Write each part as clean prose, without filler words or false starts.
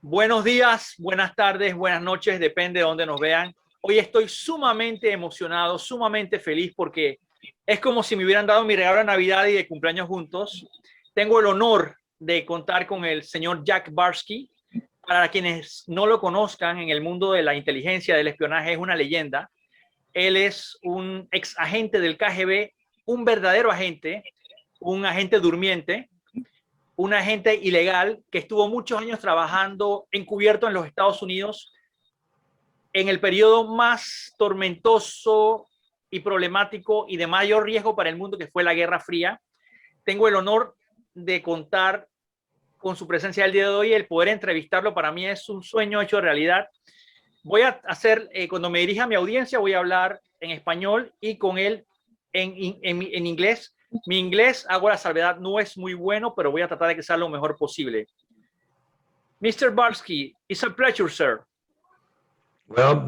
Buenos días, buenas tardes, buenas noches, depende de dónde nos vean. Hoy estoy sumamente emocionado, sumamente feliz porque es como si me hubieran dado mi regalo de Navidad y de cumpleaños juntos. Tengo el honor de contar con el señor Jack Barsky. Para quienes no lo conozcan, en el mundo de la inteligencia, del espionaje, es una leyenda. Él es un ex agente del KGB, un verdadero agente, un agente durmiente, un agente ilegal que estuvo muchos años trabajando encubierto en los Estados Unidos en el periodo más tormentoso y problemático y de mayor riesgo para el mundo, que fue la Guerra Fría. Tengo el honor de contar con su presencia el día de hoy. El poder entrevistarlo para mí es un sueño hecho realidad. Voy a hacer, cuando me dirija a mi audiencia, voy a hablar en español y con él en inglés. Mi inglés, hago la salvedad, no es muy bueno, pero voy a tratar de que sea lo mejor posible. Mr. Barsky, it's a pleasure, sir. Well,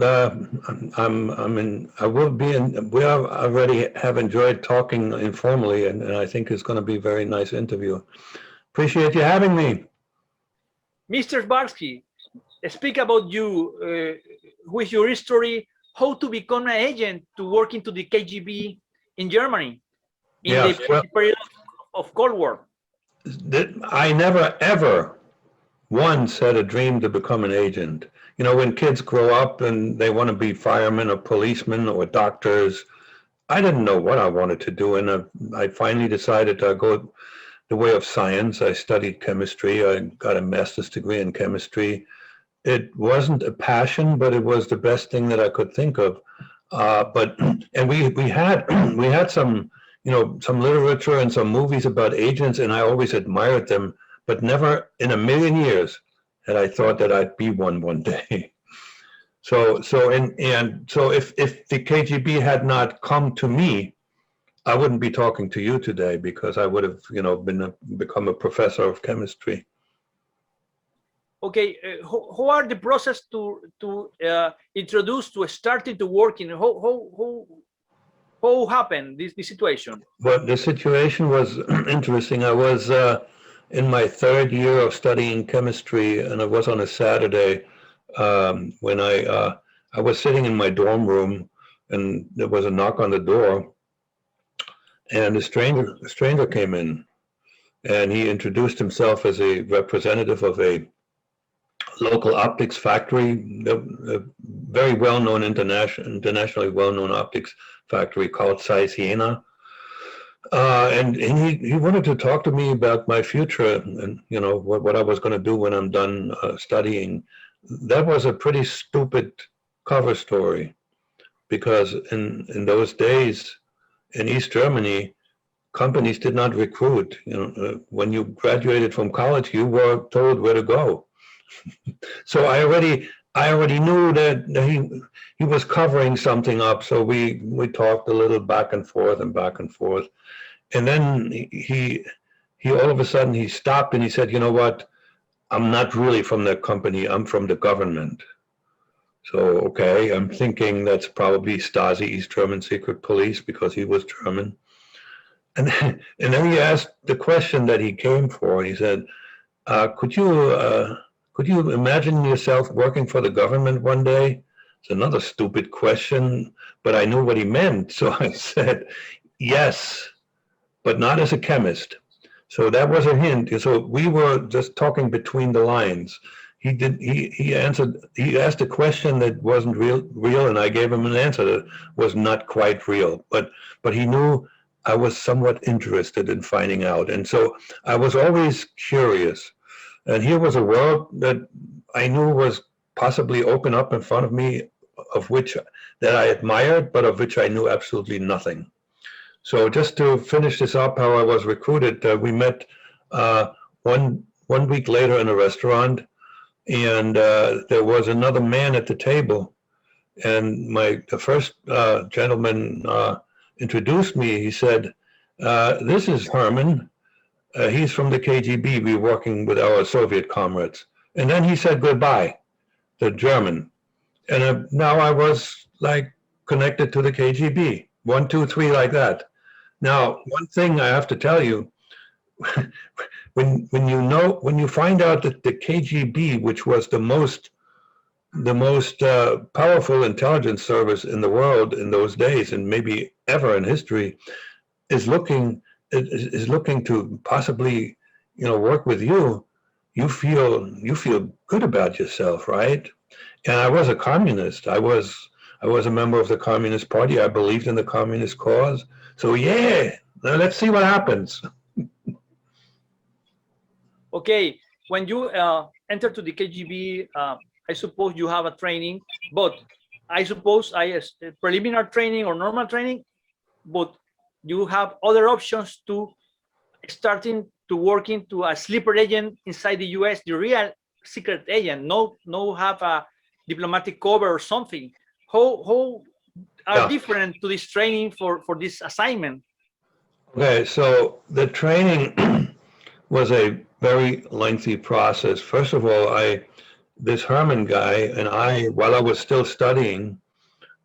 I will be in, we already have enjoyed talking informally, and I think it's going to be a very nice interview. Appreciate you having me. Mr. Barsky, speak about you, with your history, how to become an agent to work into the KGB in Germany in the period of Cold War. I never, ever once had a dream to become an agent. You know, when kids grow up and they want to be firemen or policemen or doctors, I didn't know what I wanted to do. And I finally decided to go the way of science. I studied chemistry. I got a master's degree in chemistry. It wasn't a passion, but it was the best thing that I could think of. And we had some, you know, some literature and some movies about agents, and I always admired them, but never in a million years had I thought that I'd be one day. So if the KGB had not come to me, I wouldn't be talking to you today, because I would have, you know, become a professor of chemistry. Okay, how are the process to introduce to starting to work in? How happened this situation? Well, the situation was interesting. I was in my third year of studying chemistry, and it was on a Saturday when I was sitting in my dorm room, and there was a knock on the door, and a stranger came in, and he introduced himself as a representative of a local optics factory, a very well-known internationally well-known optics factory called Siena. And he wanted to talk to me about my future and, you know, what I was going to do when I'm done studying. That was a pretty stupid cover story, because in those days in East Germany, companies did not recruit. You know, when you graduated from college, you were told where to go. So I already knew that he was covering something up. So we talked a little back and forth. And then he all of a sudden he stopped and he said, "You know what? I'm not really from the company. I'm from the government." So, okay, I'm thinking that's probably Stasi, East German secret police, because he was German. And then he asked the question that he came for. He said, could you imagine yourself working for the government one day? It's another stupid question, but I knew what he meant. So I said, yes, but not as a chemist. So that was a hint. So we were just talking between the lines. He asked a question that wasn't real, and I gave him an answer that was not quite real. But he knew I was somewhat interested in finding out. And so I was always curious. And here was a world that I knew was possibly open up in front of me, that I admired, but of which I knew absolutely nothing. So just to finish this up, how I was recruited, we met one week later in a restaurant, and there was another man at the table. And the first gentleman introduced me. He said, "This is Herman. He's from the KGB. We're working with our Soviet comrades." And then he said goodbye, the German. And now I was like connected to the KGB, 1, 2, 3, like that. Now, one thing I have to tell you, when you find out that the KGB, which was the most powerful intelligence service in the world in those days, and maybe ever in history, is looking to possibly, work with you, you feel good about yourself, right? And I was a communist. I was a member of the Communist Party. I believed in the communist cause. So yeah, now let's see what happens. Okay, when you enter to the KGB, I suppose you have a training, but I suppose preliminary training or normal training, but you have other options to starting to working to a sleeper agent inside the US, the real secret agent, no have a diplomatic cover or something. How are different to this training for this assignment? Okay, so the training was a very lengthy process. First of all, this Herman guy and I, while I was still studying,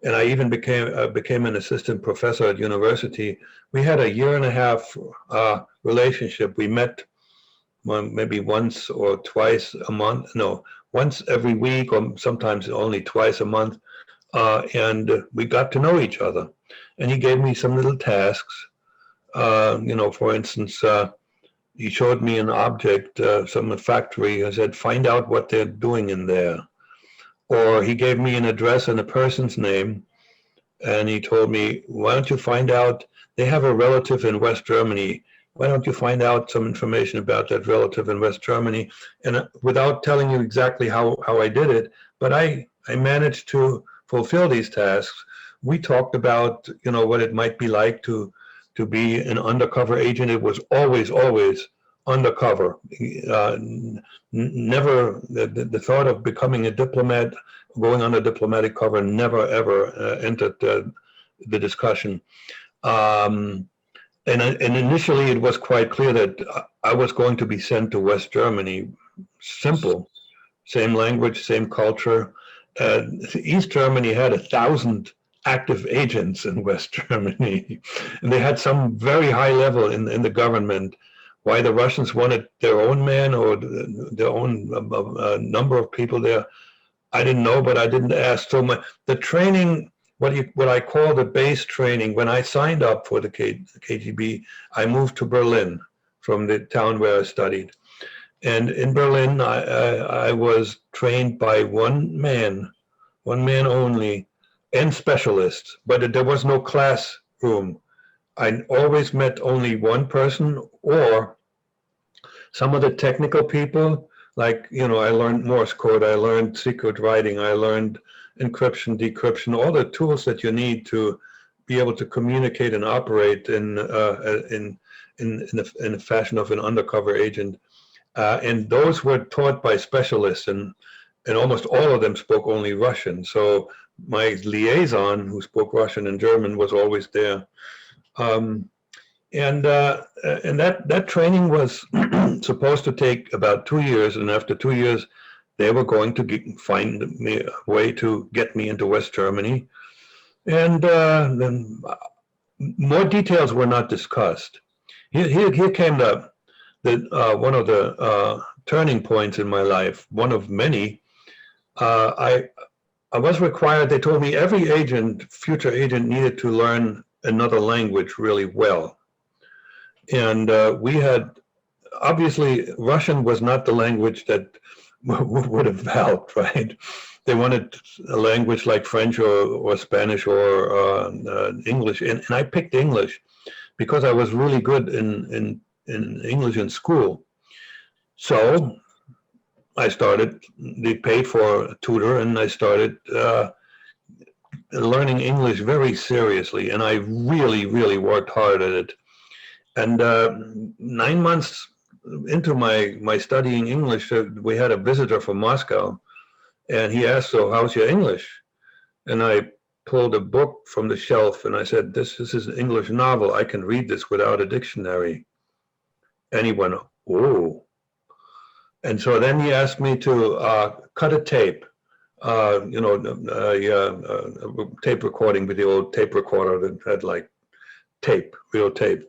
and I even became an assistant professor at university, we had a 1.5 year relationship. We met maybe once or twice a month. No, once every week, or sometimes only twice a month. And we got to know each other. And he gave me some little tasks. For instance, he showed me an object, some factory. I said, find out what they're doing in there. Or he gave me an address and a person's name, and he told me, why don't you find out, they have a relative in West Germany. Why don't you find out some information about that relative in West Germany? And without telling you exactly how I did it, but I managed to fulfill these tasks. We talked about, what it might be like to be an undercover agent. It was always undercover. Never the thought of becoming a diplomat, going under diplomatic cover, never ever entered the discussion. And initially, it was quite clear that I was going to be sent to West Germany. Simple, same language, same culture. East Germany had 1,000 active agents in West Germany, and they had some very high level in the government. Why the Russians wanted their own man or their own number of people there, I didn't know, but I didn't ask. So the training, what I call the base training, when I signed up for the KGB, I moved to Berlin from the town where I studied. And in Berlin, I was trained by one man only, and specialists, but there was no classroom. I always met only one person, or some of the technical people, like, I learned Morse code, I learned secret writing, I learned encryption, decryption, all the tools that you need to be able to communicate and operate in the fashion of an undercover agent. And those were taught by specialists, and almost all of them spoke only Russian. So my liaison, who spoke Russian and German, was always there. And that training was supposed to take about 2 years, and after 2 years, they were going to find me a way to get me into West Germany. And then more details were not discussed. Here came one of the turning points in my life, one of many. I was required, they told me every future agent needed to learn another language really well. And we had, obviously, Russian was not the language that would have helped, right? They wanted a language like French or Spanish or English. And I picked English because I was really good in English in school. So they paid for a tutor, and I started learning English very seriously, and I really, really worked hard at it. And 9 months into my studying English, we had a visitor from Moscow, and he asked, so how's your English? And I pulled a book from the shelf, and I said, this is an English novel. I can read this without a dictionary. And he went, oh. And so then he asked me to cut a tape, tape recording with the old tape recorder that had like real tape.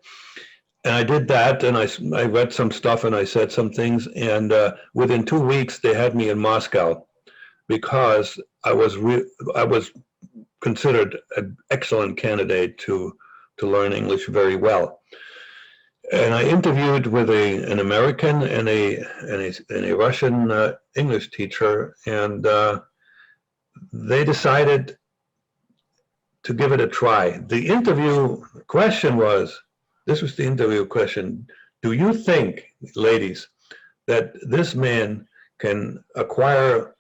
And I did that, and I read some stuff, and I said some things, and within 2 weeks they had me in Moscow because I was considered an excellent candidate to learn English very well. And I interviewed with an American and a Russian English teacher, and they decided to give it a try. The interview question was, this was the interview question: do you think, ladies, that this man can acquire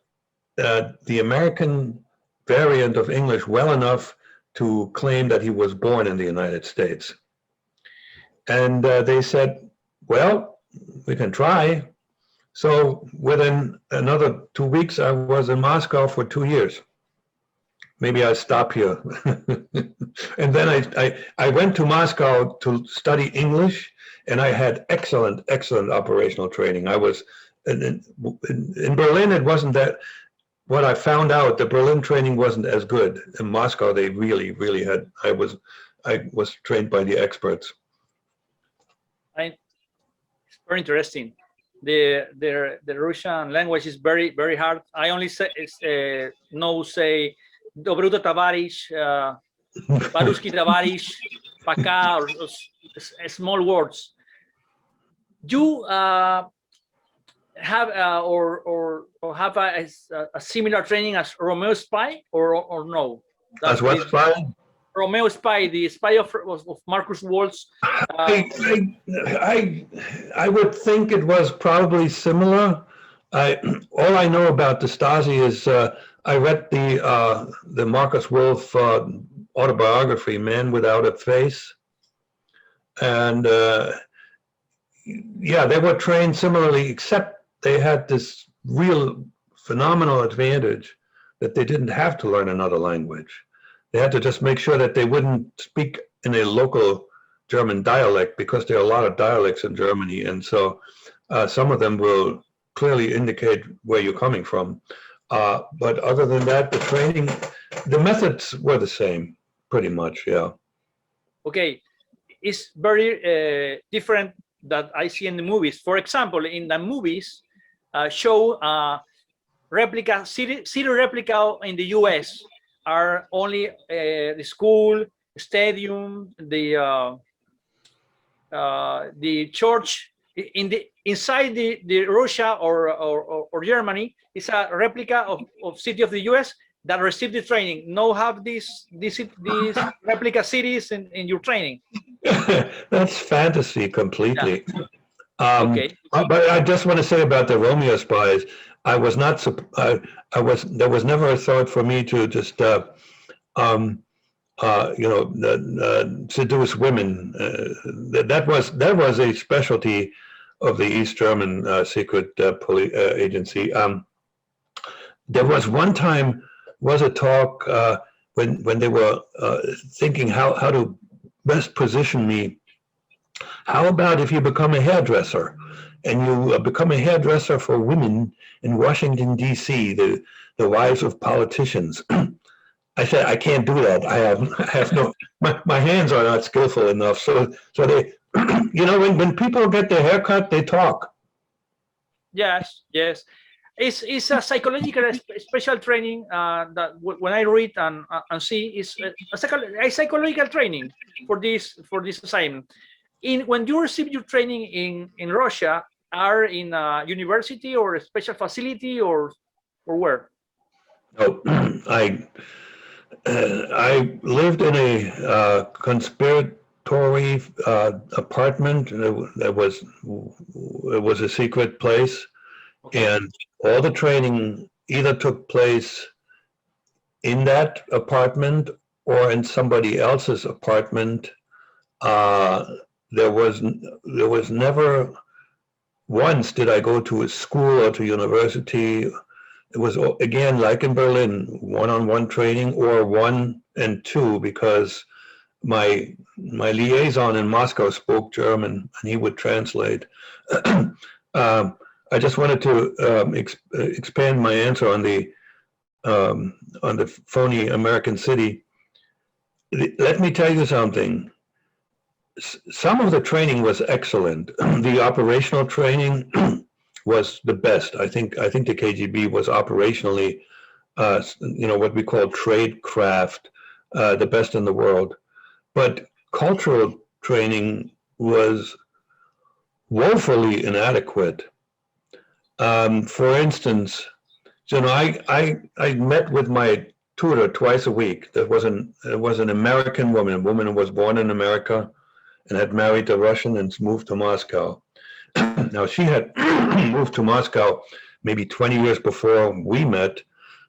the American variant of English well enough to claim that he was born in the United States? And they said, well, we can try. So within another 2 weeks, I was in Moscow for 2 years. Maybe I'll stop here. And then I went to Moscow to study English, and I had excellent operational training. I was in Berlin. It wasn't that. What I found out, the Berlin training wasn't as good. In Moscow, they really had. I was trained by the experts. It's very interesting. The Russian language is very hard. I only say Dobruto Tavarish, Baruski Tavarish, Paka, or small words. You have or have a similar training as Romeo Spy or no? As what spy? Romeo Spy, the spy of Marcus Waltz. I would think it was probably similar. All I know about the Stasi is I read the Marcus Wolf autobiography, Man Without a Face, and yeah, they were trained similarly, except they had this real phenomenal advantage that they didn't have to learn another language. They had to just make sure that they wouldn't speak in a local German dialect, because there are a lot of dialects in Germany, and so some of them will clearly indicate where you're coming from. But other than that, the training, the methods were the same, pretty much, yeah. Okay, it's very different that I see in the movies. For example, in the movies show replica, city replica in the US are only the school, stadium, the church. Inside the Russia or Germany is a replica of city of the US that received the training. No have these replica cities in your training. That's fantasy completely. Yeah. Okay. But I just want to say about the Romeo Spies, I was not. There was never a thought for me to just seduce women. That was a specialty of the East German secret police agency. There was one time a talk when they were thinking how to best position me. How about if you become a hairdresser, and you become a hairdresser for women in Washington, D.C., the wives of politicians? I said, I can't do that. I have no, my hands are not skillful enough. So they, when people get their hair cut, they talk. Yes. It's a psychological special training that when I read and see is a psychological training for this assignment. When you receive your training in Russia, are in a university or a special facility or where? No, I lived in a conspiratory apartment. It was a secret place, okay. And all the training either took place in that apartment or in somebody else's apartment. There was never once did I go to a school or to university. It was, again, like in Berlin, one-on-one training or 1 and 2, because my liaison in Moscow spoke German and he would translate. I just wanted to expand my answer on the phony American city. Let me tell you something. some of the training was excellent. The operational training was the best. I think the KGB was operationally, what we call tradecraft, the best in the world. But cultural training was woefully inadequate. For instance, I met with my tutor twice a week. There was an American woman, a woman who was born in America and had married a Russian and moved to Moscow. Now, she had moved to Moscow maybe 20 years before we met,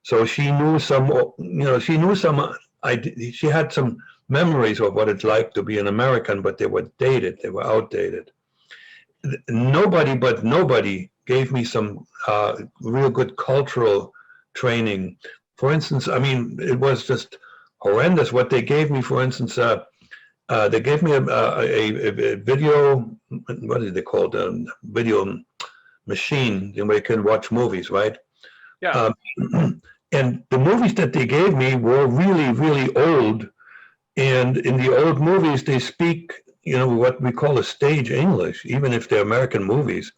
so she knew she had some memories of what it's like to be an American, but they were dated, they were outdated. Nobody gave me some real good cultural training. For instance, it was just horrendous what they gave me. For instance, they gave me a video, what is it called? Video machine where you can watch movies, right? Yeah. And the movies that they gave me were really, really old. And in the old movies, they speak, what we call a stage English, even if they're American movies.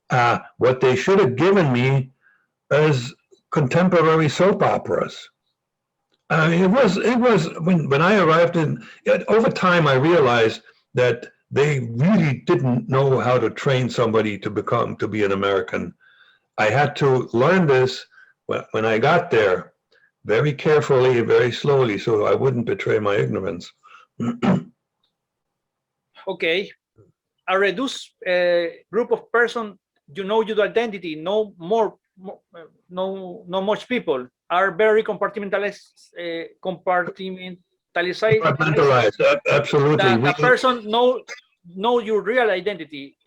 What they should have given me is contemporary soap operas. It was when I arrived over time, I realized that they really didn't know how to train somebody to be an American. I had to learn this when I got there, very carefully, very slowly, so I wouldn't betray my ignorance. Okay. A reduced group of persons, your identity, no much people are very compartmentalized. Compartmentalized, absolutely. The person know your real identity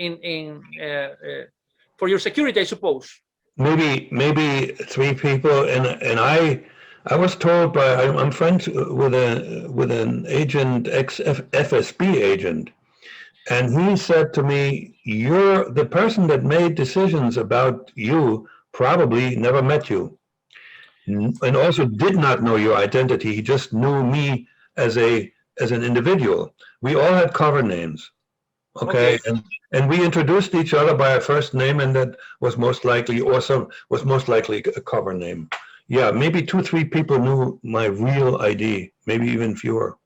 for your security, I suppose. Maybe 3 people, and I was told by, I'm friends with an agent, ex-FSB agent, and he said to me, "You're the person that made decisions about you probably never met you, and also did not know your identity. He just knew me as an individual. We all had cover names, okay? And we introduced each other by our first name, and that was most likely a cover name. Yeah, maybe 2-3 people knew my real ID, maybe even fewer."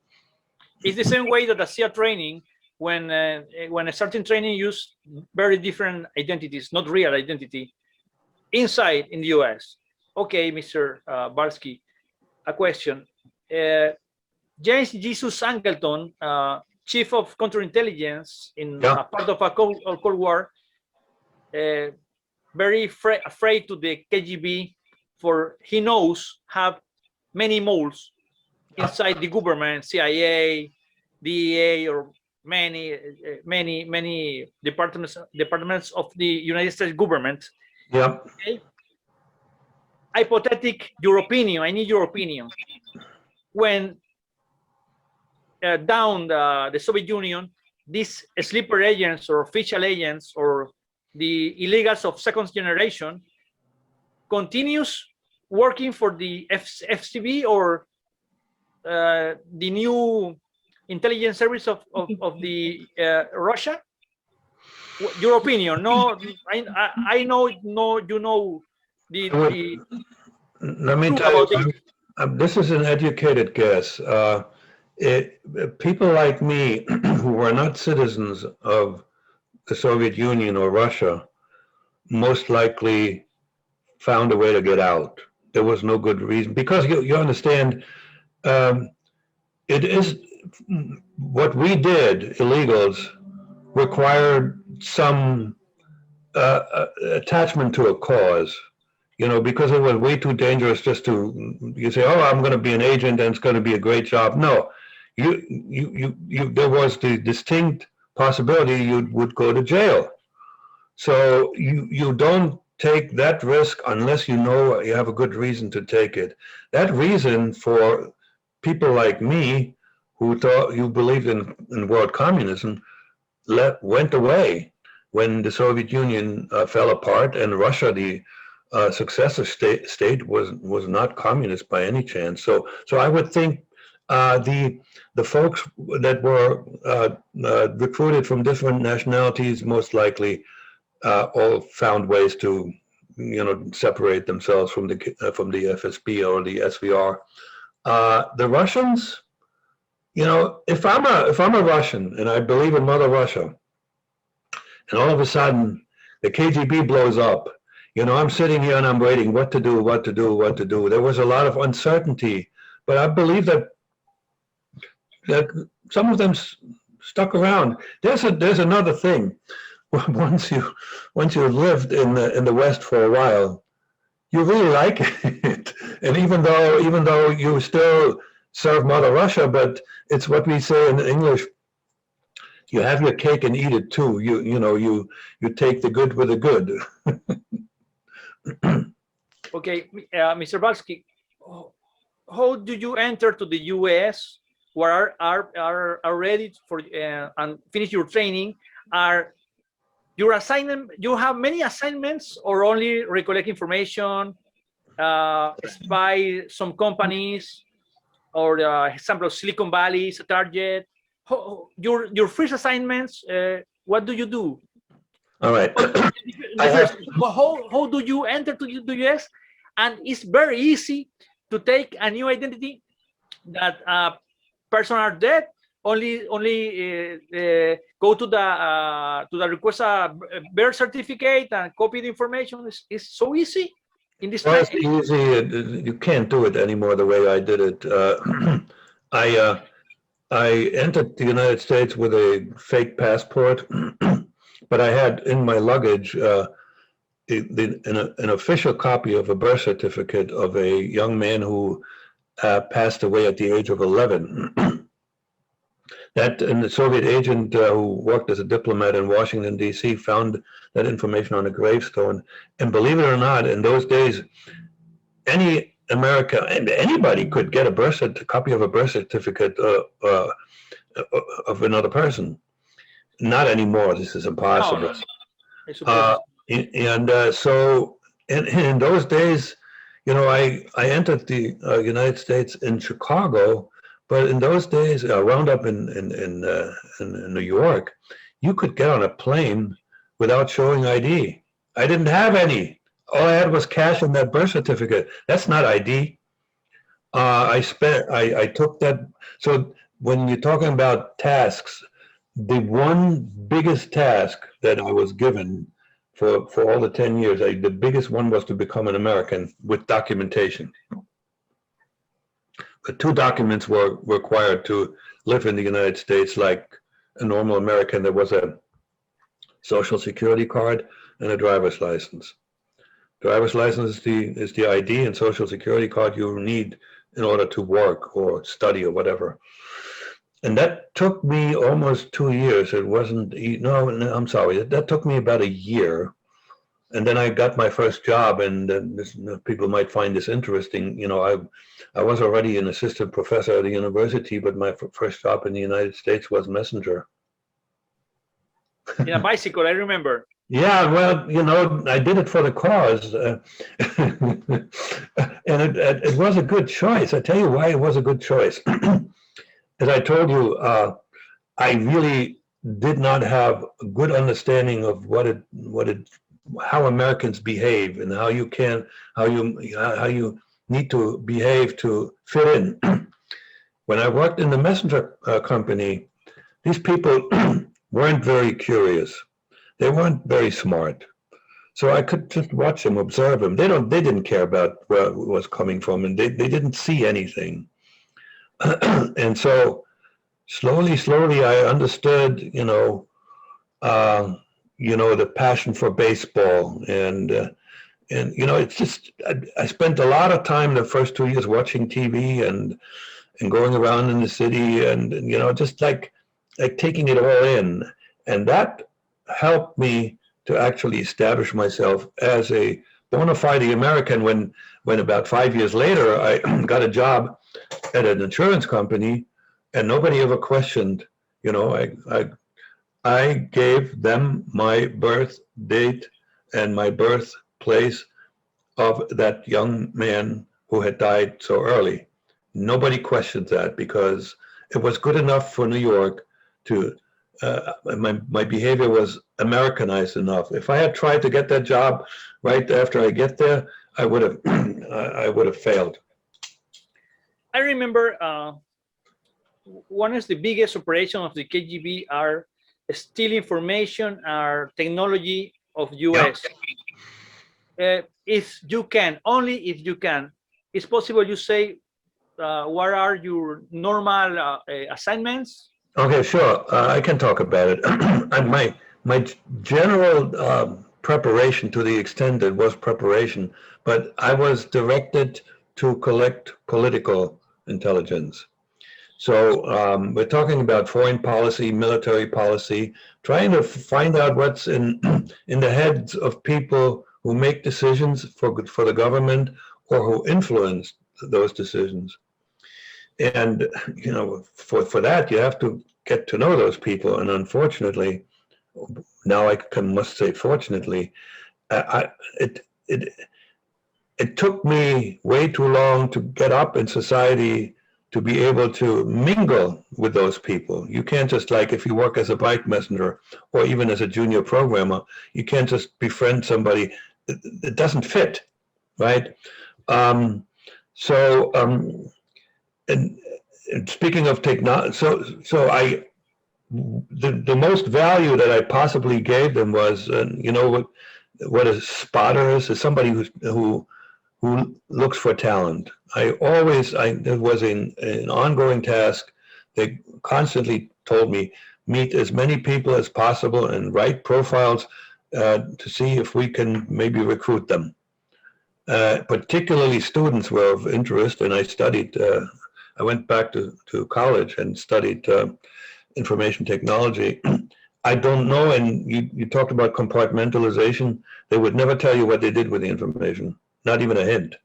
It's the same way that the CIA training, when a certain training use very different identities, not real identity, inside in the US. Okay, Mr. Barsky, a question. James Jesus Angleton, chief of counterintelligence in a part of a Cold War, very afraid to the KGB, for he knows have many moles inside the government, CIA, DEA, or many departments of the United States government. Yeah. Okay? Hypothetic, your opinion. I need your opinion. When down the Soviet Union, these sleeper agents or official agents or the illegals of second generation continues working for the FSB or the new intelligence service of the Russia? Your opinion? No, I know. No, you know the. Let me tell you, this is an educated guess. People like me who were not citizens of the Soviet Union or Russia most likely found a way to get out. There was no good reason, because you understand, it is what we did, illegals, required some attachment to a cause, because it was way too dangerous just to, you say, oh, I'm going to be an agent and it's going to be a great job. No, there was the distinct possibility you would go to jail. So you don't take that risk unless you know you have a good reason to take it. That reason for people like me who believed in world communism went away when the Soviet Union fell apart, and Russia, the successor state, was not communist by any chance. So I would think The folks that were recruited from different nationalities most likely all found ways to, separate themselves from the FSB or the SVR. The Russians, if I'm a Russian and I believe in Mother Russia, and all of a sudden the KGB blows up, I'm sitting here and I'm waiting what to do. There was a lot of uncertainty, but I believe that some of them stuck around. There's another thing. Once you lived in the West for a while, you really like it. And even though you still serve Mother Russia, but it's what we say in English, you have your cake and eat it too. You take the good with the good. Okay, Mr. Barsky, how do you enter to the U.S. where are ready for and finish your training? Are your assignment? You have many assignments, or only recollect information, spy some companies, or example of Silicon Valley is a target? Your first assignments, what do you do? All right. How do you enter to the US? And it's very easy to take a new identity that person are dead. Only go to the request a birth certificate and copy the information. It's so easy in this time. It's easy. You can't do it anymore the way I did it. I entered the United States with a fake passport, but I had in my luggage an official copy of a birth certificate of a young man who passed away at the age of 11. And the Soviet agent who worked as a diplomat in Washington, D.C. found that information on a gravestone. And believe it or not, in those days, anybody could get a copy of a birth certificate of another person. Not anymore. This is impossible. No. So in those days, I entered the United States in Chicago, but in those days, wound up in New York, you could get on a plane without showing ID. I didn't have any. All I had was cash and that birth certificate. That's not ID. I took that. So when you're talking about tasks, the one biggest task that I was given for all the 10 years, the biggest one was to become an American with documentation. The 2 documents were required to live in the United States like a normal American. There was a Social Security card and a driver's license. Driver's license is the ID, and Social Security card you need in order to work or study or whatever. And that took me almost 2 years. It wasn't, no, I'm sorry. That took me about a year. And then I got my first job, and people might find this interesting. I was already an assistant professor at a university, but my first job in the United States was messenger. In a bicycle, I remember. Yeah, well, I did it for the cause. And it was a good choice. I tell you why it was a good choice. As I told you, I really did not have a good understanding of how Americans behave and how you need to behave to fit in. When I worked in the messenger company, these people weren't very curious. They weren't very smart. So I could just watch them, observe them. They didn't care about where it was coming from, and they didn't see anything. And so slowly I understood, the passion for baseball, and it's just I spent a lot of time the first 2 years watching TV and going around in the city, and just like taking it all in, and that helped me to actually establish myself as a bona fide American. When about 5 years later I got a job at an insurance company, and nobody ever questioned, I gave them my birth date and my birthplace of that young man who had died so early. Nobody questioned that because it was good enough for New York to, my behavior was Americanized enough. If I had tried to get that job right after I get there, I would have, I would have failed. I remember one of the biggest operations of the KGB are steal information or technology of US. Yep. If you can, only if you can, it's possible you say what are your normal assignments? Okay, sure. I can talk about it. My general preparation, to the extent it was preparation, but I was directed to collect political intelligence. So we're talking about foreign policy, military policy, trying to find out what's in the heads of people who make decisions for the government or who influence those decisions. And, you know, for that, you have to get to know those people. And unfortunately, now I must say fortunately, it took me way too long to get up in society to be able to mingle with those people. You can't just, like, if you work as a bike messenger or even as a junior programmer, you can't just befriend somebody. It doesn't fit, right? And speaking of technology, the most value that I possibly gave them was, you know, what a spotter is somebody who looks for talent. It was an ongoing task. They constantly told me, meet as many people as possible and write profiles to see if we can maybe recruit them. Particularly students were of interest, and I studied, I went back to college and studied information technology. I don't know, and you talked about compartmentalization. They would never tell you what they did with the information, not even a hint.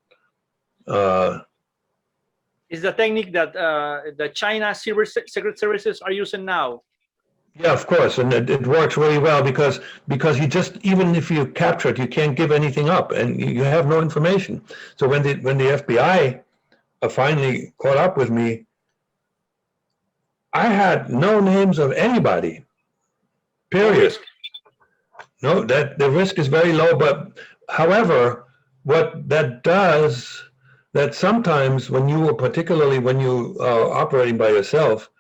Is the technique that the China secret services are using now? Yeah, of course, and it works really well because you just, even if you capture it, you can't give anything up, and you have no information. So when the FBI finally caught up with me, I had no names of anybody. Period. No, that the risk is very low. But however, what that does, that sometimes particularly when you are operating by yourself,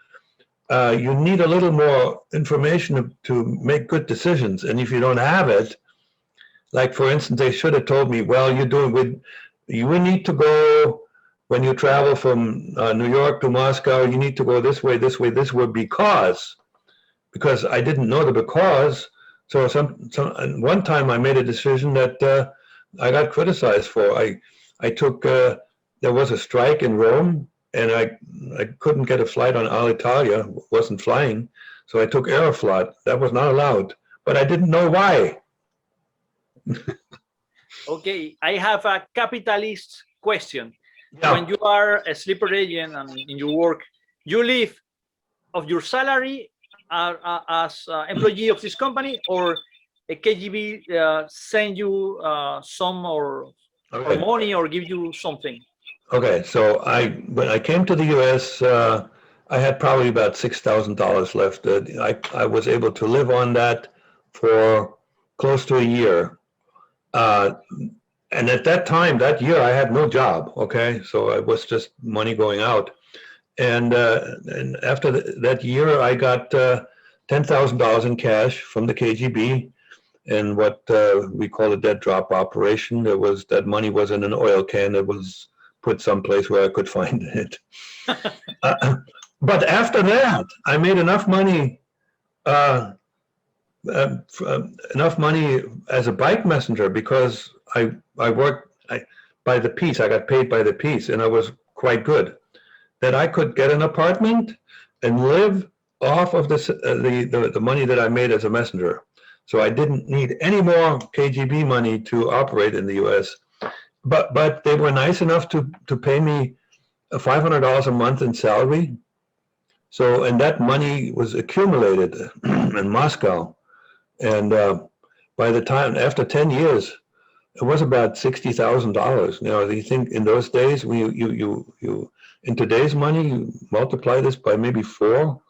you need a little more information to make good decisions. And if you don't have it, like for instance, they should have told me, well, you need to go, when you travel from New York to Moscow, you need to go this way, because I didn't know the because. So one time I made a decision that I got criticized for. I took, there was a strike in Rome, and I couldn't get a flight on Alitalia, wasn't flying, so I took Aeroflot. That was not allowed, but I didn't know why. Okay, I have a capitalist question. Yeah. When you are a sleeper agent and in your work, you live of your salary as employee of this company, or a KGB send you some or money or give you something? Okay, so when I came to the U.S., I had probably about $6,000 left. I was able to live on that for close to a year. And at that time, that year, I had no job, okay? So it was just money going out. And after that year, I got $10,000 in cash from the KGB in what we call a dead drop operation. That money was in an oil can that was put someplace where I could find it. But after that, I made enough money as a bike messenger, because I worked by the piece. I got paid by the piece, and I was quite good, that I could get an apartment and live off of the money that I made as a messenger. So I didn't need any more KGB money to operate in the U.S. But they were nice enough to pay me $500 a month in salary. So, and that money was accumulated in Moscow. And by the time, after 10 years, it was about $60,000. You know, you think in those days, you in today's money, you multiply this by maybe 4,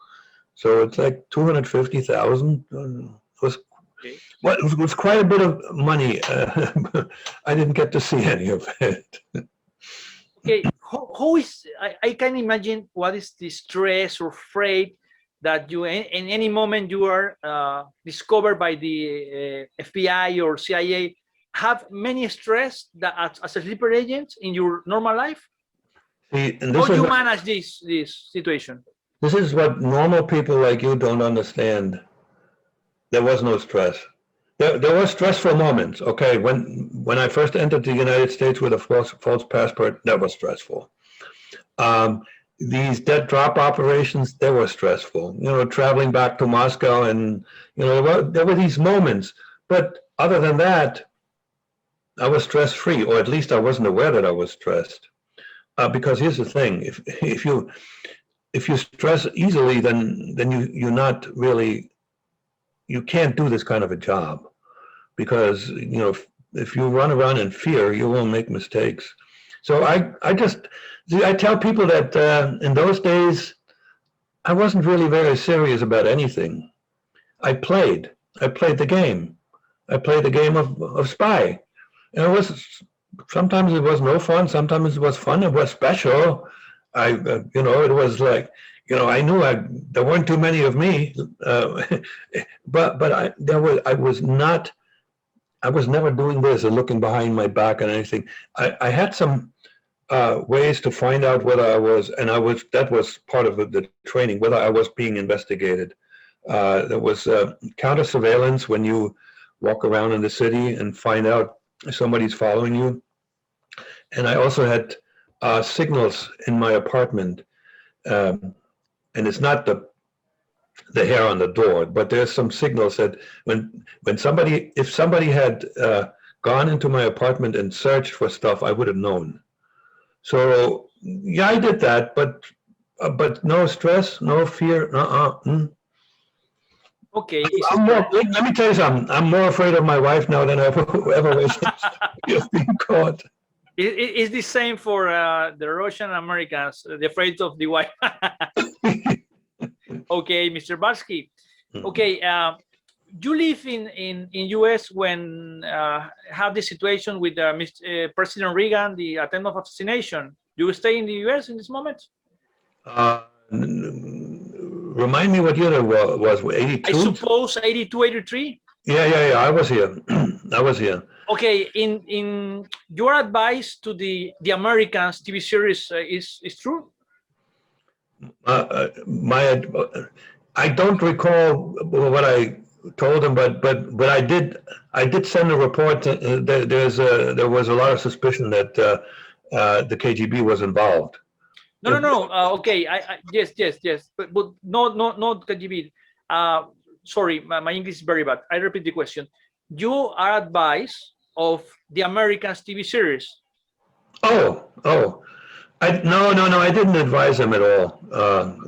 so it's like 250,000. It was Okay. well, it was quite a bit of money. I didn't get to see any of it. Okay, how is, I can imagine what is the stress or freight that you, in any moment you are discovered by the FBI or CIA, have many stress that as a sleeper agent in your normal life? See, and How do you manage this situation? this is what normal people like you don't understand. There was no stress. There were stressful moments. Okay, when I first entered the United States with a false passport, that was stressful. These dead drop operations, they were stressful. You know, traveling back to Moscow, and you know, there were these moments. But other than that, I was stress-free, or at least I wasn't aware that I was stressed. Because here's the thing: if you stress easily, then you're not really, you can't do this kind of a job, because you know, if you run around in fear, you will make mistakes. So I just see, I tell people that in those days I wasn't really very serious about anything. I played the game. I played the game of spy. And it was, sometimes it was no fun, sometimes it was fun, it was special. You know, it was like, you know, I knew there weren't too many of me, but I was never doing this and looking behind my back and anything. I had some ways to find out whether I was, and that was part of the training, whether I was being investigated. There was counter surveillance, when you walk around in the city and find out somebody's following you. And I also had signals in my apartment, and it's not the hair on the door, but there's some signals that if somebody had gone into my apartment and searched for stuff, I would have known. So yeah, I did that, but no stress, no fear. Okay. Let me tell you something. I'm more afraid of my wife now than I've ever was of being caught. It's the same for the Russian Americans, the afraid of the wife. Okay, Mr. Barsky. Okay, you live in U.S. when have the situation with President Reagan, the attempt of assassination. Do you stay in the U.S. in this moment? Remind me what year it was, 82? I suppose 82, 83? Yeah, I was here. I was here. Okay, in your advice to the Americans TV series is true? I don't recall what I told him, but I did send a report. There was a lot of suspicion that the KGB was involved. No. Okay, yes, but no KGB. Sorry, my English is very bad. I repeat the question. You are advised of the Americans TV series. No, I didn't advise them at all.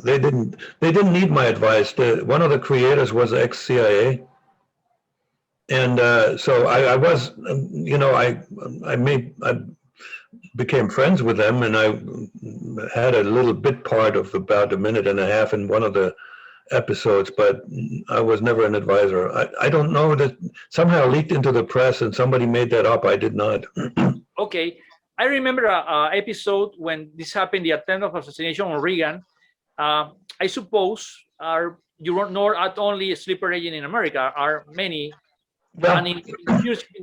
They didn't need my advice. One of the creators was ex-CIA, and so I was, you know, I became friends with them, and I had a little bit part of about a minute and a half in one of the episodes, but I was never an advisor. I don't know, that somehow leaked into the press and somebody made that up. I did not. Okay. I remember an episode when this happened, the attempt of assassination on Reagan. I suppose you are not only a sleeper agent in America, are many, yeah. And in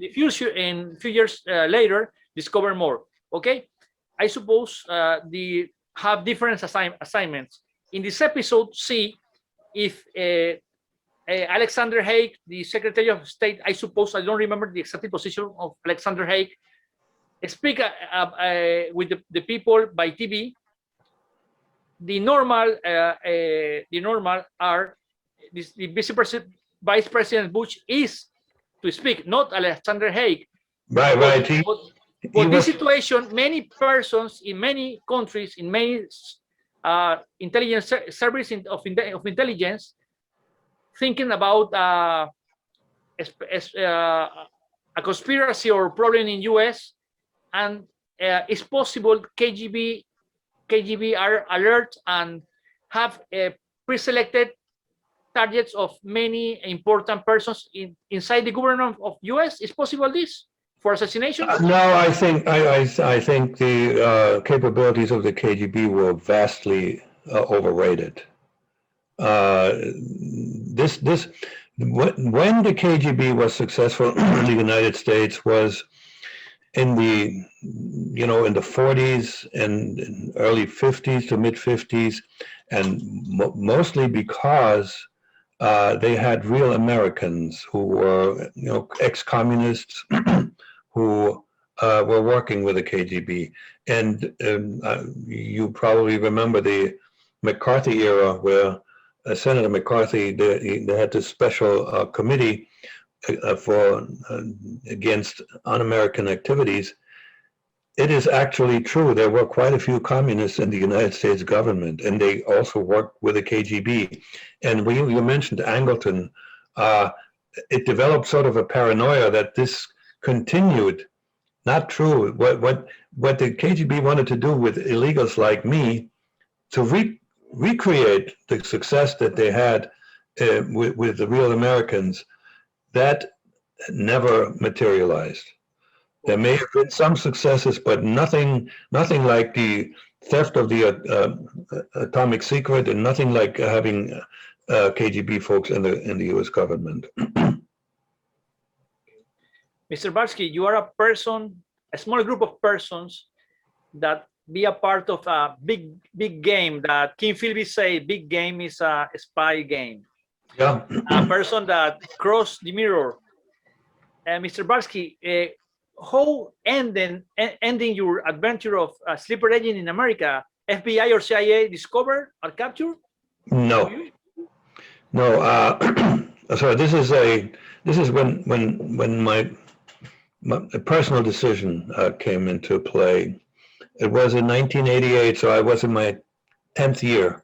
the future, in few years later, discover more. Okay, I suppose they have different assignments. In this episode, see if Alexander Haig, the Secretary of State, I suppose, I don't remember the exact position of Alexander Haig, speak with the people by TV. The normal are the Vice President Bush is to speak, not Alexander Haig. Right. But this situation, many persons in many countries, in many intelligence services of intelligence, thinking about a conspiracy or problem in US, and it's possible KGB are alert and have pre-selected targets of many important persons inside the government of US. Is possible this for assassination? No, I think the capabilities of the KGB were vastly overrated. When the KGB was successful in the United States was in the 40s and early 50s to mid 50s, and mostly because they had real Americans who were ex-communists who were working with the KGB. And you probably remember the McCarthy era, where Senator McCarthy, they had this special committee against un-American activities. It is actually true. There were quite a few communists in the United States government, and they also worked with the KGB. And when you mentioned Angleton, it developed sort of a paranoia that this continued. Not true. What the KGB wanted to do with illegals like me, to recreate the success that they had with the real Americans, that never materialized. There may have been some successes, but nothing like the theft of the atomic secret, and nothing like having KGB folks in the U.S. government. Mr. Barsky, you are a small group of persons that be a part of a big game that King Philby say big game is a spy game. Yeah. A person that crossed the mirror. Mr. Barsky, how ending your adventure of a sleeper agent in America, FBI or CIA discover or capture? No. Sorry. This is when my personal decision came into play. It was in 1988, so I was in my 10th year,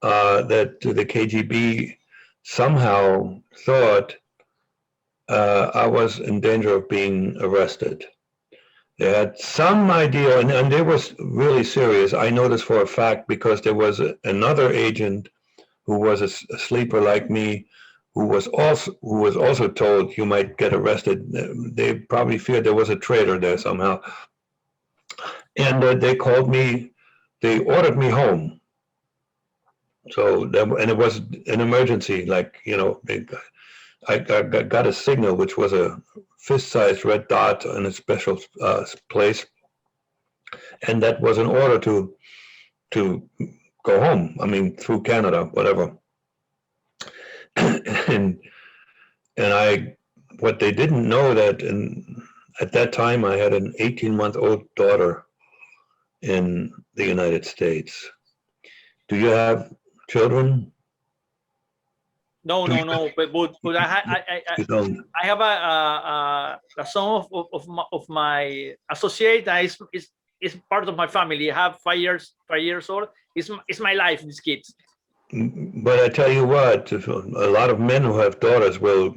that the KGB somehow thought I was in danger of being arrested. They had some idea, and they was really serious. I know this for a fact because there was another agent who was a sleeper like me, who was also told you might get arrested. They probably feared there was a traitor there somehow, and they called me. They ordered me home. So and it was an emergency, like I got a signal, which was a fist-sized red dot in a special place, and that was an order to go home. I mean, through Canada, whatever. and what they didn't know that at that time I had an 18-month-old daughter in the United States. Do you have children? No. But I have a son of my associate that is part of my family. I have 5 years old. It's my life, these kids. But I tell you what, a lot of men who have daughters will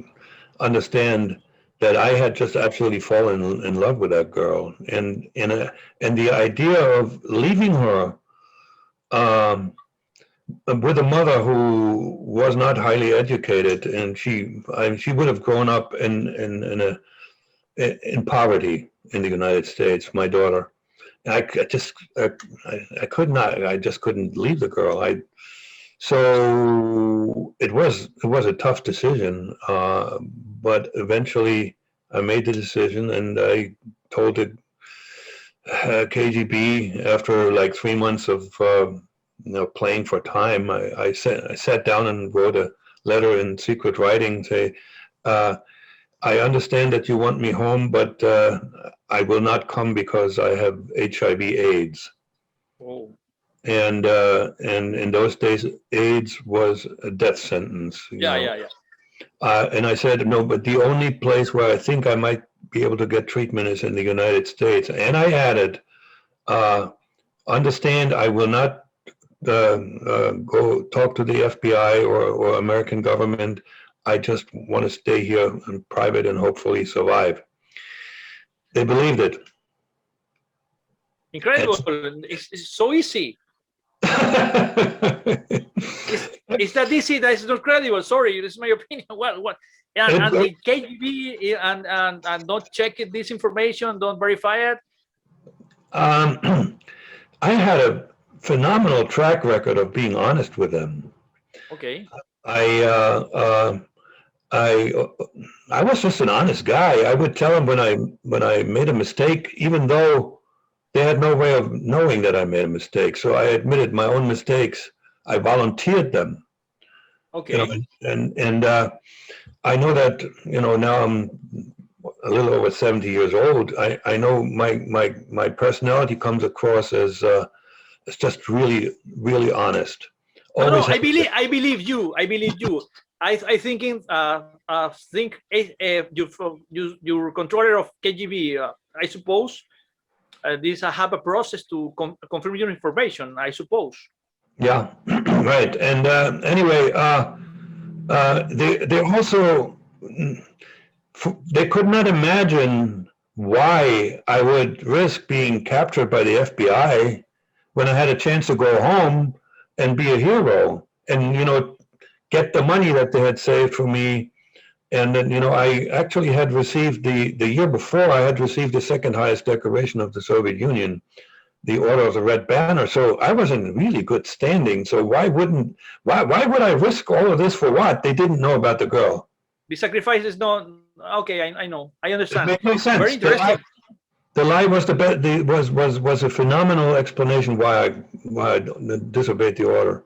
understand that I had just absolutely fallen in love with that girl, and the idea of leaving her with a mother who was not highly educated, and she would have grown up in poverty in the United States. My daughter, I just couldn't leave the girl. So it was a tough decision, but eventually I made the decision, and I told the KGB after like 3 months of playing for time. I sat down and wrote a letter in secret writing, say, I understand that you want me home, but I will not come because I have HIV/AIDS. Oh. And in those days, AIDS was a death sentence. Yeah. And I said, no, but the only place where I think I might be able to get treatment is in the United States. And I added, understand, I will not go talk to the FBI or American government. I just want to stay here in private and hopefully survive. They believed it. Incredible. It's so easy. It's that easy that it's not credible. Sorry, this is my opinion. What? And the KGB and don't check this information, don't verify it. I had a phenomenal track record of being honest with them. Okay. I was just an honest guy. I would tell them when I made a mistake, even though they had no way of knowing that I made a mistake. So I admitted my own mistakes. I volunteered them. Okay. You know, and I know that, you know, now I'm a little over 70 years old. I know my personality comes across as just really, really honest. No, I believe you. I think your controller of KGB, I suppose, this have a process to confirm your information, I suppose. Yeah, right. And anyway, they also, they could not imagine why I would risk being captured by the FBI when I had a chance to go home and be a hero and, you know, get the money that they had saved for me. And then, you know, I actually had received the year before, I had received the second highest decoration of the Soviet Union, the Order of the Red Banner. So I was in really good standing. So why would I risk all of this for what? They didn't know about the girl. The sacrifice is not, okay, I know, I understand. It makes no sense. Very interesting. The lie was was a phenomenal explanation why I disobeyed the order.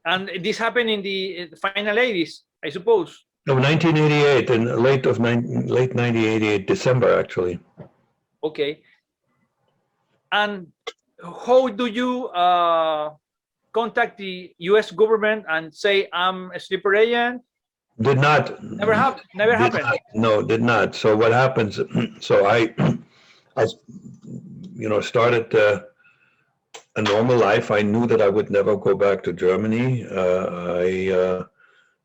And this happened in the final 80s, I suppose. No, 1988, in late 1988, December actually. Okay. And how do you contact the U.S. government and say I'm a sleeper agent? Did not. Never happened. No, did not. So what happens? So I you know, started a normal life. I knew that I would never go back to Germany.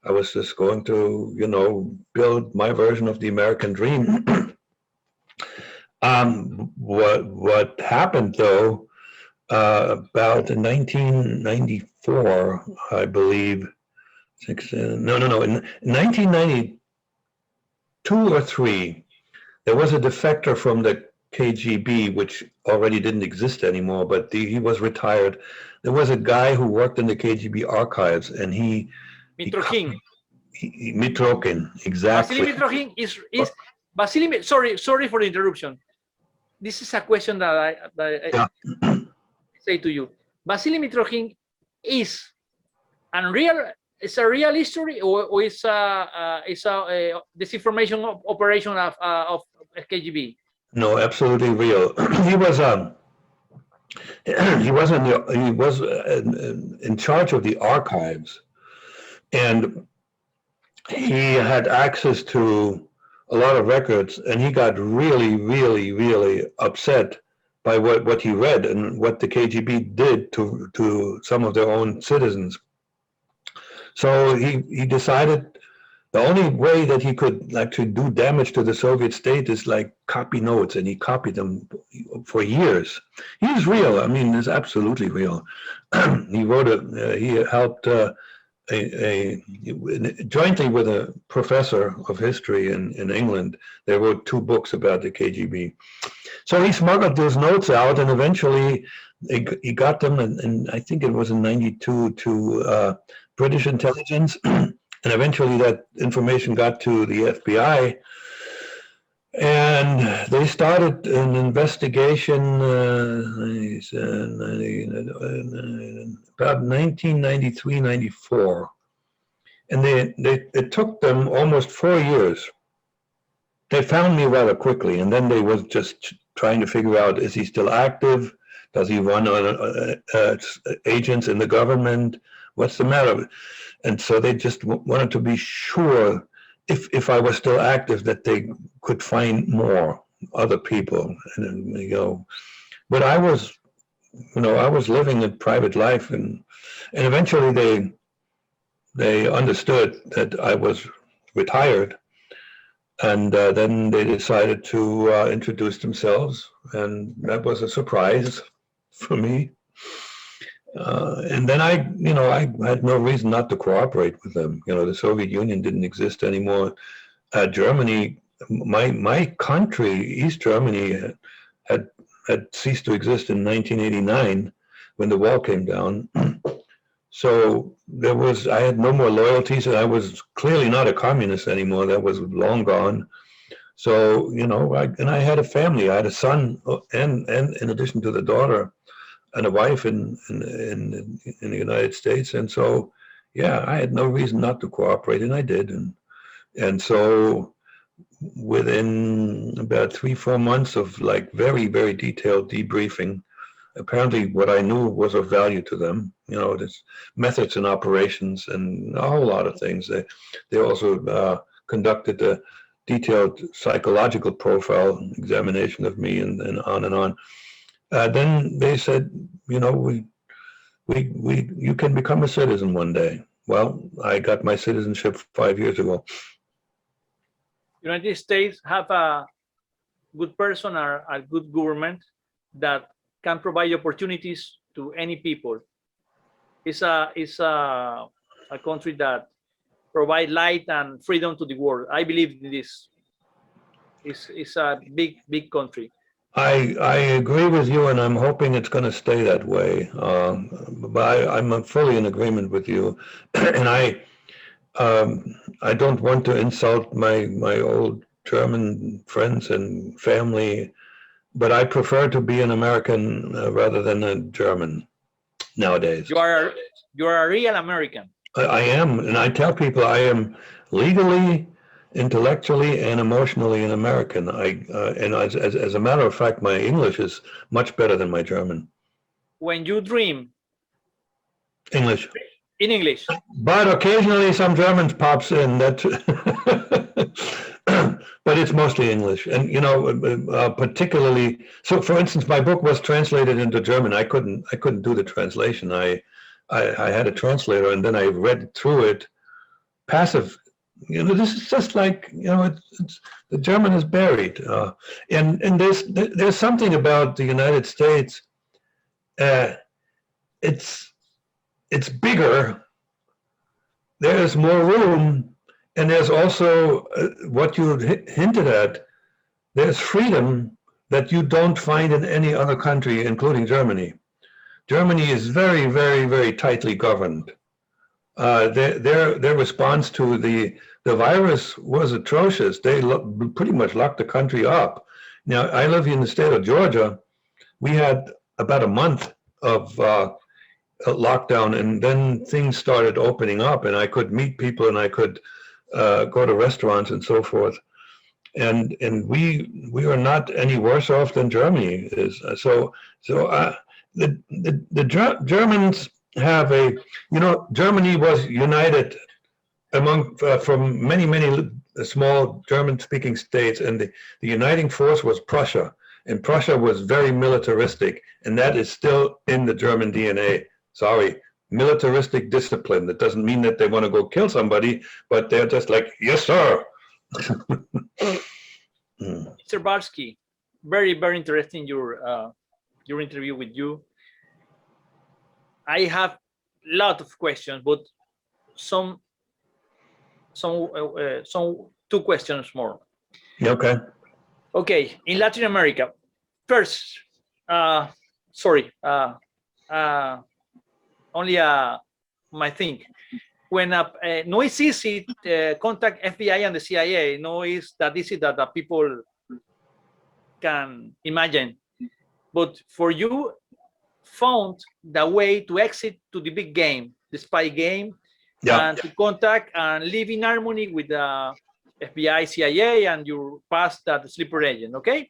I was just going to, you know, build my version of the American dream. What happened though, about 1994, I believe, in 1992 or 3, there was a defector from the KGB, which already didn't exist anymore, but he was retired. There was a guy who worked in the KGB archives, and Mitrokhin. Mitrokhin, exactly. Vasily Mitrokhin is Vasily. Sorry for the interruption. This is a question that I say to you. Vasily Mitrokhin is it's a real history, or it's a disinformation operation of KGB? No, absolutely real. He was in charge of the archives, and he had access to a lot of records, and he got really, really, really upset by what he read and what the KGB did to some of their own citizens. So he decided the only way that he could actually do damage to the Soviet state is like copy notes, and he copied them for years. He's real. I mean, it's absolutely real. He wrote he helped jointly with a professor of history in England. They wrote 2 books about the KGB. So he smuggled those notes out, and eventually he got them, and I think it was in '92 to British intelligence. And eventually that information got to the FBI, and they started an investigation about 1993-94. And it took them almost 4 years. They found me rather quickly, and then they was just trying to figure out, is he still active? Does he run on agents in the government? What's the matter? And so they just wanted to be sure, if I was still active, that they could find more other people. And you know, but I was living a private life, and eventually they understood that I was retired, and then they decided to introduce themselves, and that was a surprise for me. And then I had no reason not to cooperate with them. The Soviet Union didn't exist anymore. Germany, my country, East Germany, had ceased to exist in 1989 when the wall came down. So I had no more loyalties, and I was clearly not a communist anymore. That was long gone. So, I had a family. I had a son, and in addition to the daughter, and a wife in the United States. And so, yeah, I had no reason not to cooperate, and I did. And so within about 3-4 months of like very, very detailed debriefing, apparently what I knew was of value to them. There's methods and operations and a whole lot of things. They also conducted a detailed psychological profile examination of me and on and on. Then they said, you can become a citizen one day. Well, I got my citizenship 5 years ago. United States have a good person or a good government that can provide opportunities to any people. It's a country that provide light and freedom to the world. I believe in this. It's a big country. I agree with you, and I'm hoping it's going to stay that way. But I'm fully in agreement with you, and I don't want to insult my old German friends and family, but I prefer to be an American rather than a German nowadays. You are a real American. I am, and I tell people I am legally, intellectually, and emotionally an American. And as a matter of fact, my English is much better than my German. When you dream, English. In English. But occasionally some German pops in. That, but it's mostly English. And particularly, so for instance, my book was translated into German. I couldn't do the translation. I had a translator, and then I read through it passive. This is just like, it's the German is buried. And there's something about the United States. It's bigger, there's more room, and there's also what you hinted at, there's freedom that you don't find in any other country, including Germany. Germany is very, very, very tightly governed. Their response to the virus was atrocious. They pretty much locked the country up. Now, I live in the state of Georgia. We had about a month of lockdown, and then things started opening up, and I could meet people, and I could go to restaurants and so forth. And we are not any worse off than Germany is. So the Germans have Germany was united from many small German-speaking states, and the uniting force was Prussia, and Prussia was very militaristic, and that is still in the German DNA. Sorry, militaristic discipline. That doesn't mean that they want to go kill somebody, but they're just like, yes, sir. Mr. Barsky, very, very interesting your interview with you. I have a lot of questions, but some 2 questions more. Okay. Okay, in Latin America, first, only my thing. When no, it's easy to contact FBI and the CIA. No, it's that easy that the people can imagine. But for you, found the way to exit to the big game, the spy game, and to contact and live in harmony with the FBI, CIA, and you pass that sleeper agent. Okay.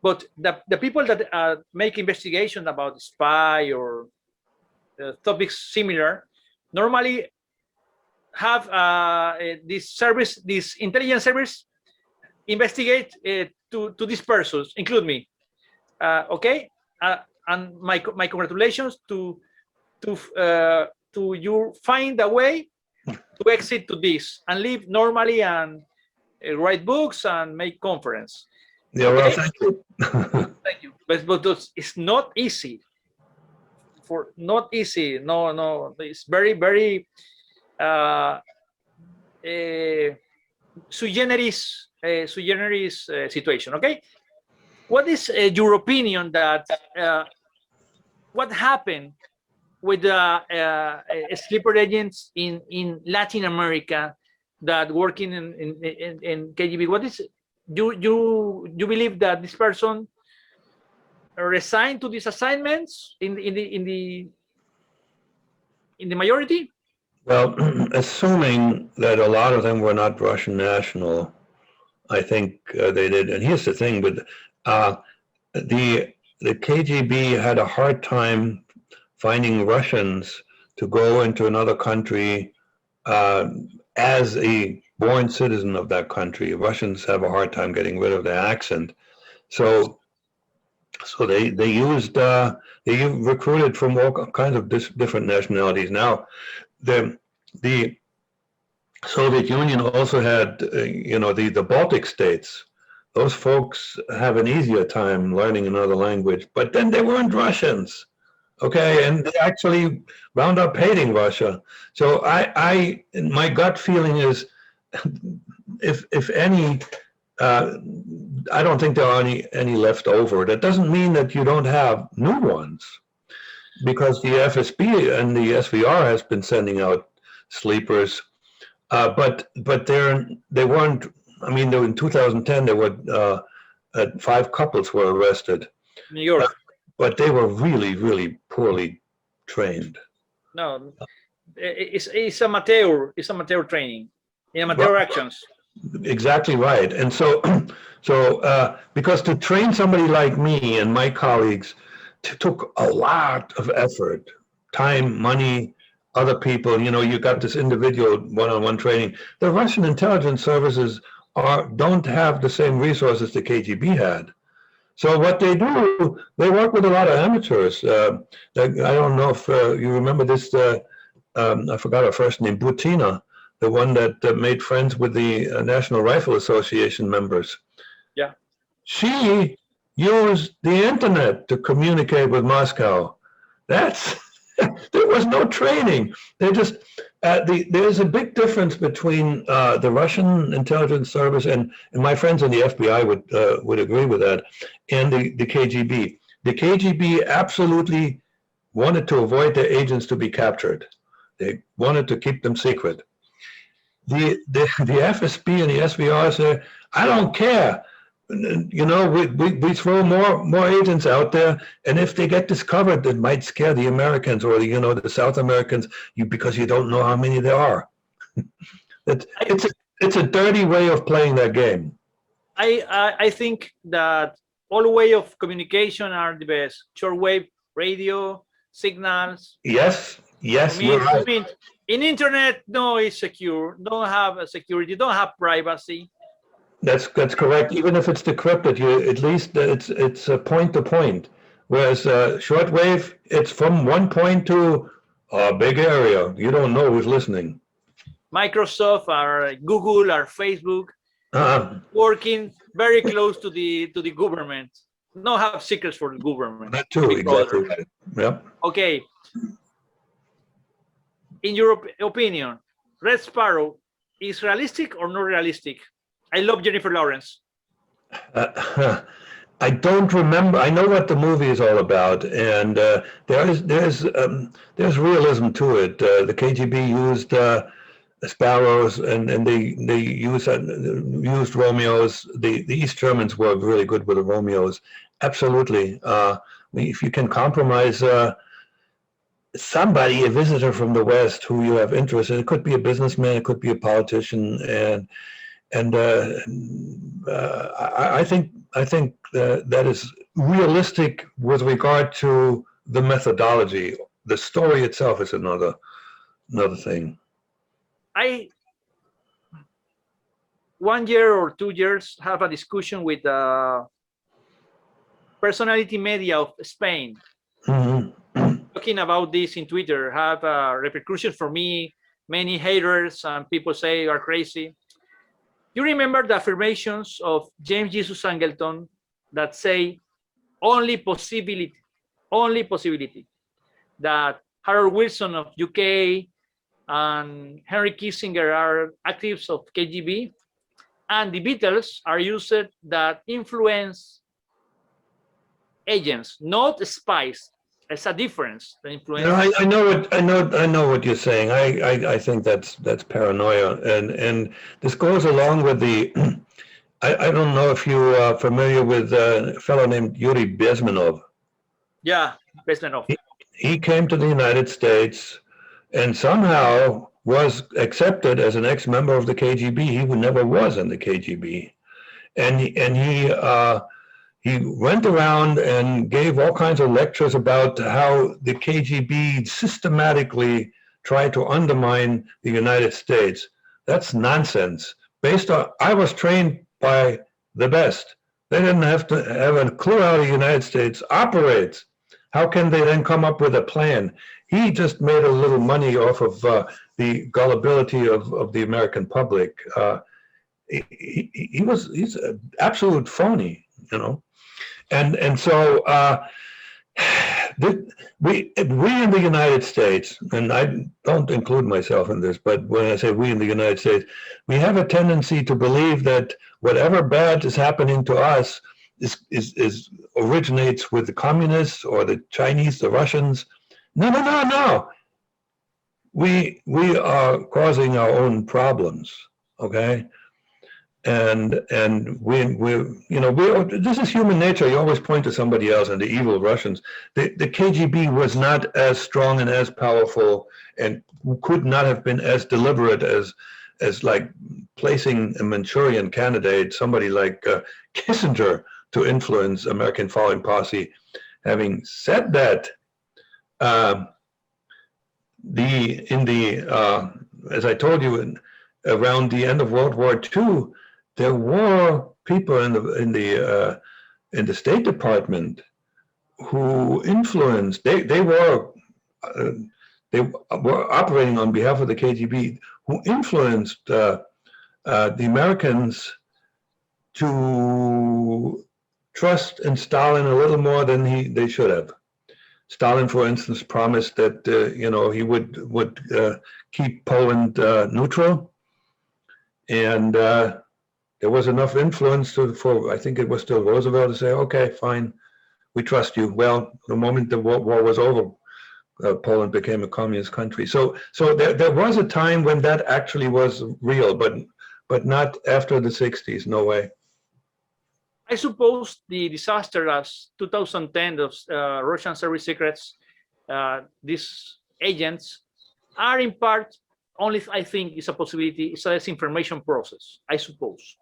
But the people that make investigations about spy or topics similar normally have this intelligence service investigate to these persons, include me. Okay, and my congratulations to you find a way to exit to this and live normally and write books and make conference. Yeah, okay? well, thank you. Thank you. But it's not easy. Not easy. No, it's very, very sui generis situation. Okay, what is your opinion that what happened with the sleeper agents in Latin America that working in KGB? What is you believe that this person resigned to these assignments in the majority? Well, assuming that a lot of them were not Russian national, I think they did. And here's the thing: with the KGB had a hard time finding Russians to go into another country as a born citizen of that country. Russians have a hard time getting rid of their accent, so they recruited from all kinds of different nationalities. Now, the Soviet Union also had, the Baltic states. Those folks have an easier time learning another language, but then they weren't Russians, okay? And they actually wound up hating Russia. So my gut feeling is, if any, I don't think there are any left over. That doesn't mean that you don't have new ones, because the FSB and the SVR has been sending out sleepers, but they weren't. I mean, in 2010 there were 5 couples were arrested. New York, but they were really, really poorly trained. No, it's amateur. It's amateur training, amateur actions. Exactly right. And so because to train somebody like me and my colleagues took a lot of effort, time, money, other people. You got this individual one-on-one training. The Russian intelligence services don't have the same resources the KGB had. So what they do, they work with a lot of amateurs. I don't know if you remember this, I forgot her first name, Butina, the one that made friends with the National Rifle Association members. Yeah. She used the internet to communicate with Moscow. There was no training. They just, there's a big difference between the Russian intelligence service, and my friends in the FBI would agree with that, and the KGB. The KGB absolutely wanted to avoid their agents to be captured. They wanted to keep them secret. The FSB and the SVR say, I don't care. We throw more agents out there, and if they get discovered, it might scare the Americans or the South Americans, because you don't know how many there are. It's a dirty way of playing that game. I think that all way of communication are the best. Shortwave, radio, signals. Yes. I mean, in internet, no, it's secure. Don't have a security. Don't have privacy. That's correct. Even if it's decrypted, at least it's a point to point. Whereas shortwave, it's from one point to a big area. You don't know who's listening. Microsoft or Google or Facebook working very close to the government. No have secrets for the government. That too, exactly right. Yep. Okay. In your opinion, Red Sparrow is realistic or not realistic? I love Jennifer Lawrence. I don't remember. I know what the movie is all about, and there's realism to it. The KGB used sparrows, and they used Romeos. The East Germans were really good with the Romeos. Absolutely. If you can compromise somebody, a visitor from the West who you have interest in, it could be a businessman, it could be a politician, and I think that is realistic with regard to the methodology. The story itself is another thing. 1 year or 2 years have a discussion with personality media of Spain. Mm-hmm. talking about this in Twitter have repercussions for me. Many haters and people say you are crazy. You remember the affirmations of James Jesus Angleton that say only possibility that Harold Wilson of UK and Henry Kissinger are actives of KGB, and the Beatles are used that influence agents, not spies. There's a difference. The influence. I know what you're saying. I think that's paranoia, and this goes along with the. I don't know if you are familiar with a fellow named Yuri Bezmenov. Yeah, Bezmenov. He came to the United States and somehow was accepted as an ex-member of the KGB. He never was in the KGB, and he went around and gave all kinds of lectures about how the KGB systematically tried to undermine the United States. That's nonsense. I was trained by the best. They didn't have to have a clue how the United States operates. How can they then come up with a plan? He just made a little money off of the gullibility of the American public. He's an absolute phony, you know. And so we in the United States, and I don't include myself in this, but when I say we in the United States, we have a tendency to believe that whatever bad is happening to us is originates with the communists or the Chinese, the Russians. No. We are causing our own problems, okay? And this is human nature. You always point to somebody else and the evil Russians. The KGB was not as strong and as powerful and could not have been as deliberate as like placing a Manchurian candidate, somebody like Kissinger, to influence American foreign policy. Having said that, as I told you, around the end of World War II, there were people in the State Department who influenced. They were operating on behalf of the KGB, who influenced the Americans to trust in Stalin a little more than they should have. Stalin, for instance, promised that he would keep Poland neutral, and there was enough influence for I think it was still Roosevelt to say, okay, fine, we trust you. Well, the moment the war was over, Poland became a communist country. So there was a time when that actually was real, but not after the 60s. No way. I suppose the disaster as 2010 of Russian service secrets, these agents are in part only, I think, is a possibility. It's a disinformation process, I suppose.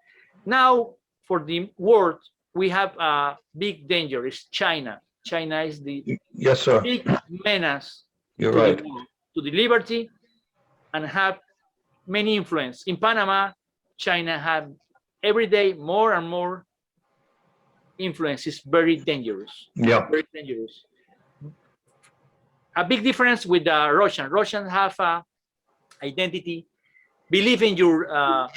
Now, for the world, we have a big danger. It's China. China is the yes, sir. Big menace You're right. To the liberty and have many influence. In Panama, China have every day more and more influence. Is very dangerous. Yeah. Very dangerous. A big difference with the Russian. Russians have a identity, believe in your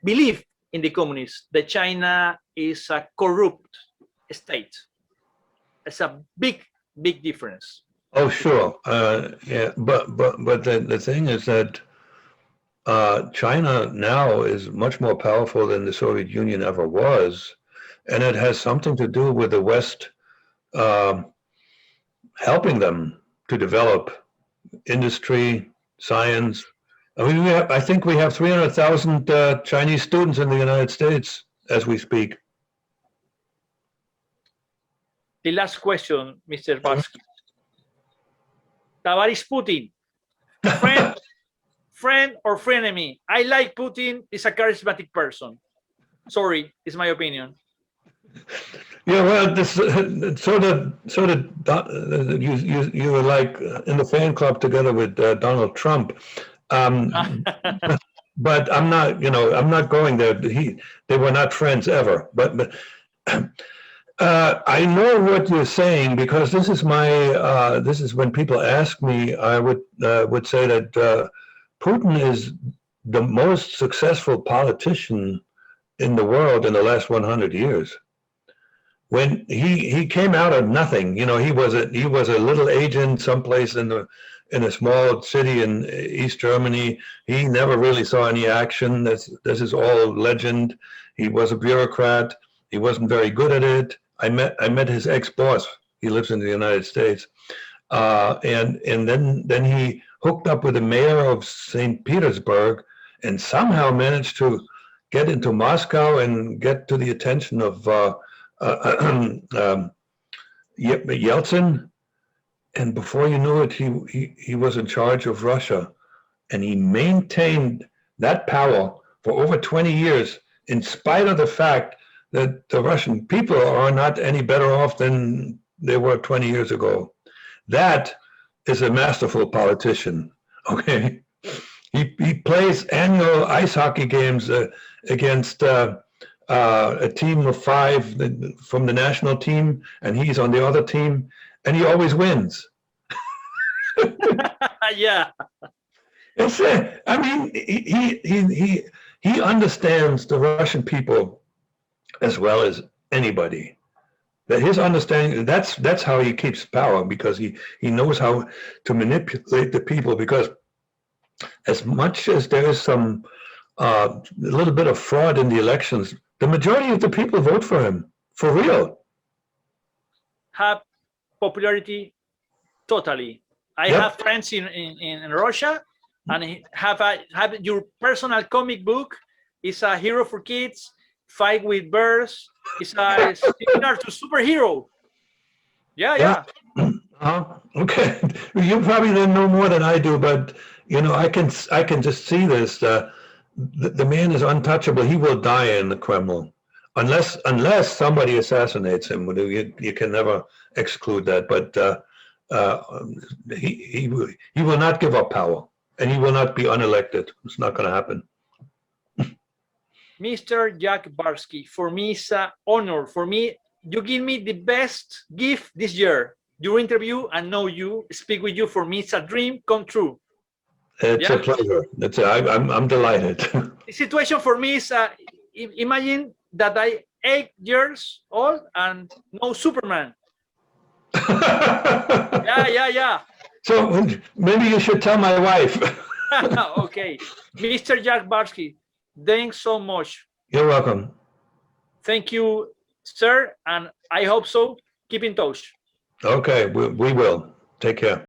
belief in the communists. That China is a corrupt state. It's a big difference. Oh, sure. Yeah, but the thing is that China now is much more powerful than the Soviet Union ever was, and it has something to do with the West helping them to develop industry, science. I mean, I think we have 300,000 Chinese students in the United States as we speak. The last question, Mr. Barsky. Tavares Putin, friend or frenemy? I like Putin. He's a charismatic person. Sorry, it's my opinion. Yeah, well, this sort of you were like in the fan club together with Donald Trump, but I'm not. I'm not going there. They were not friends ever. But I know what you're saying because this is this is when people ask me, I would say that Putin is the most successful politician in the world in the last 100 years. When he came out of nothing, you know, he was a little agent someplace in a small city in East Germany. He never really saw any action. This is all legend. He was a bureaucrat. He wasn't very good at it. I met his ex-boss. He lives in the United States, and then he hooked up with the mayor of St. Petersburg, and somehow managed to get into Moscow and get to the attention of Yeltsin. And before you knew it, he was in charge of Russia, and he maintained that power for over 20 years, in spite of the fact that the Russian people are not any better off than they were 20 years ago. That is a masterful politician, okay? He plays annual ice hockey games against a team of 5 from the national team, and he's on the other team, and he always wins. Yeah. It's I mean, he understands the Russian people as well as anybody. That his understanding, that's how he keeps power, because he knows how to manipulate the people. Because as much as there is some a little bit of fraud in the elections, the majority of the people vote for him, for real. Have popularity totally. I have friends in Russia, and have your personal comic book. It's a hero for kids. Fight with birds. It's similar to superhero. Yeah. Okay, you probably don't know more than I do, but you know, I can just see this. The man is untouchable. He will die in the Kremlin, unless somebody assassinates him. You can never exclude that. But he will not give up power, and he will not be unelected. It's not going to happen. Mr. Jack Barsky, for me it's an honor. For me, you give me the best gift this year. Your interview and know you, speak with you. For me, it's a dream come true. It's a pleasure. I'm delighted. The situation for me is, imagine that I 8 years old and no Superman. Yeah. So maybe you should tell my wife. Okay. Mr. Jack Barsky, thanks so much. You're welcome. Thank you, sir, and I hope so. Keep in touch. Okay, we will. Take care.